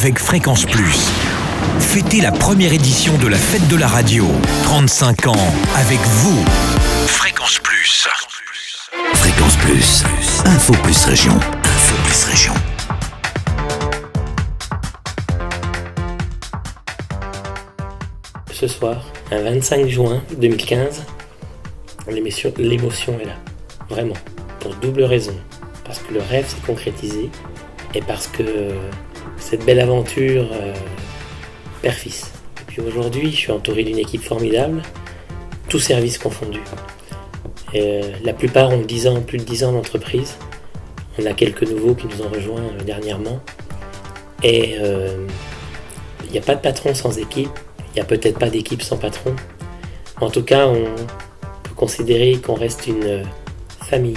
avec Fréquence Plus. Fêtez la première édition de la Fête de la Radio. 35 ans avec vous. Fréquence Plus. Fréquence Plus. Info Plus Région. Info Plus Région. Ce soir, un 25 juin 2015, l'émotion est là. Vraiment. Pour double raison. Parce que le rêve s'est concrétisé et parce que cette belle aventure père-fils. Et puis aujourd'hui, je suis entouré d'une équipe formidable, tous services confondus. Et la plupart ont plus de 10 ans d'entreprise. On a quelques nouveaux qui nous ont rejoints dernièrement. Et il n'y a pas de patron sans équipe. Il n'y a peut-être pas d'équipe sans patron. En tout cas, on peut considérer qu'on reste une famille.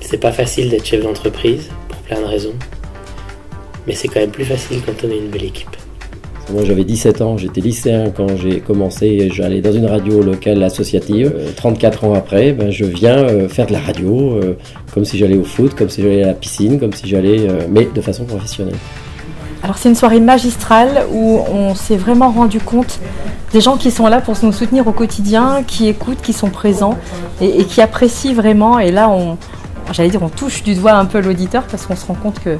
C'est pas facile d'être chef d'entreprise, pour plein de raisons. Mais c'est quand même plus facile quand on a une belle équipe. Moi j'avais 17 ans, j'étais lycéen quand j'ai commencé, j'allais dans une radio locale associative. 34 ans après, je viens faire de la radio, comme si j'allais au foot, comme si j'allais à la piscine, comme si j'allais, mais de façon professionnelle. Alors c'est une soirée magistrale où on s'est vraiment rendu compte des gens qui sont là pour nous soutenir au quotidien, qui écoutent, qui sont présents et qui apprécient vraiment. Et là on touche du doigt un peu l'auditeur parce qu'on se rend compte que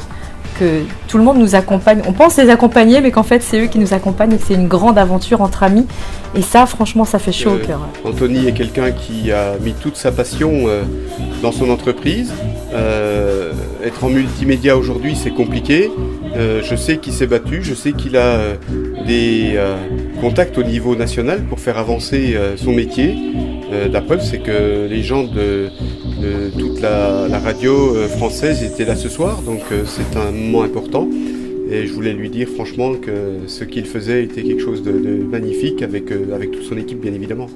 tout le monde nous accompagne. On pense les accompagner, mais qu'en fait, c'est eux qui nous accompagnent et que c'est une grande aventure entre amis. Et ça, franchement, ça fait chaud au cœur. Anthony est quelqu'un qui a mis toute sa passion dans son entreprise. Être en multimédia aujourd'hui, c'est compliqué. Je sais qu'il s'est battu, je sais qu'il a des contacts au niveau national pour faire avancer son métier. La preuve, c'est que les gens de toute la radio française étaient là ce soir, donc c'est un moment important. Et je voulais lui dire franchement que ce qu'il faisait était quelque chose de magnifique avec toute son équipe, bien évidemment.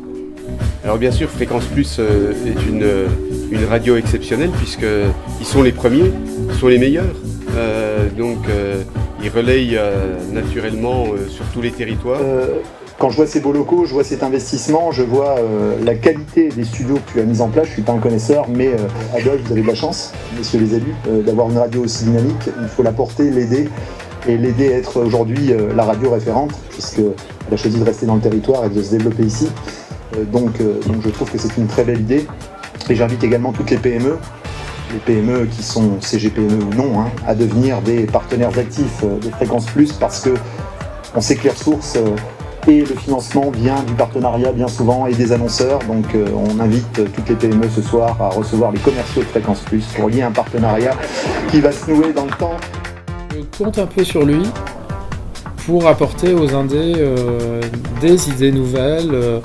Alors bien sûr, Fréquence Plus est une radio exceptionnelle puisqu'ils sont les premiers, ils sont les meilleurs. Donc ils relayent naturellement sur tous les territoires. Quand je vois ces beaux locaux, je vois cet investissement, je vois la qualité des studios que tu as mis en place. Je ne suis pas un connaisseur, mais Adolphe, vous avez de la chance, messieurs les élus, d'avoir une radio aussi dynamique. Il faut la porter, l'aider, et l'aider à être aujourd'hui la radio référente, puisqu'elle a choisi de rester dans le territoire et de se développer ici. Donc je trouve que c'est une très belle idée. Et j'invite également toutes les PME qui sont CGPME ou non, à devenir des partenaires actifs de Fréquence Plus, parce que on sait que les ressources et le financement vient du partenariat bien souvent et des annonceurs. Donc on invite toutes les PME ce soir à recevoir les commerciaux de Fréquence Plus pour lier un partenariat qui va se nouer dans le temps. Je compte un peu sur lui pour apporter aux indés des idées nouvelles,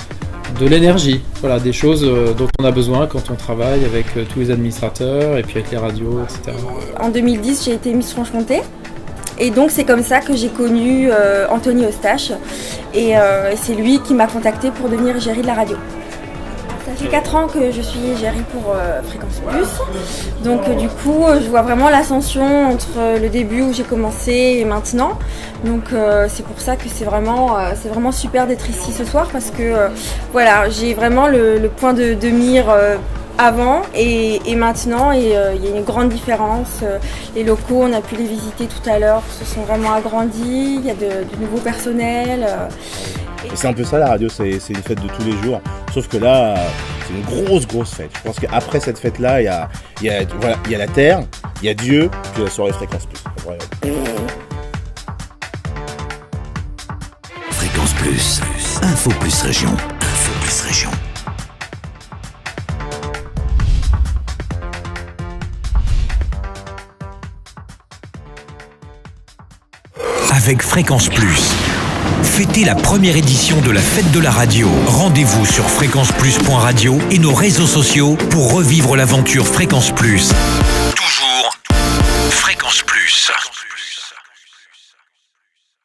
de l'énergie, voilà, des choses dont on a besoin quand on travaille avec tous les administrateurs et puis avec les radios, etc. En 2010, j'ai été Miss Franche-Comté. Et donc c'est comme ça que j'ai connu Anthony Eustache et c'est lui qui m'a contacté pour devenir égérie de la radio. Ça fait 4 ans que je suis égérie pour Fréquence Plus, donc du coup je vois vraiment l'ascension entre le début où j'ai commencé et maintenant. Donc c'est pour ça que c'est vraiment super d'être ici ce soir parce que voilà, j'ai vraiment le point de mire avant et maintenant, et il y a une grande différence. Les locaux, on a pu les visiter tout à l'heure, se sont vraiment agrandis, il y a du nouveau personnel. C'est un peu ça la radio, c'est une fête de tous les jours, sauf que là, c'est une grosse fête. Je pense qu'après cette fête-là, il y a la Terre, il y a Dieu, puis la soirée Fréquence Plus. Fréquence Plus, Info Plus Région, Info Plus Région. Avec Fréquence Plus. Fêtez la première édition de la Fête de la Radio. Rendez-vous sur fréquenceplus.radio et nos réseaux sociaux pour revivre l'aventure Fréquence Plus.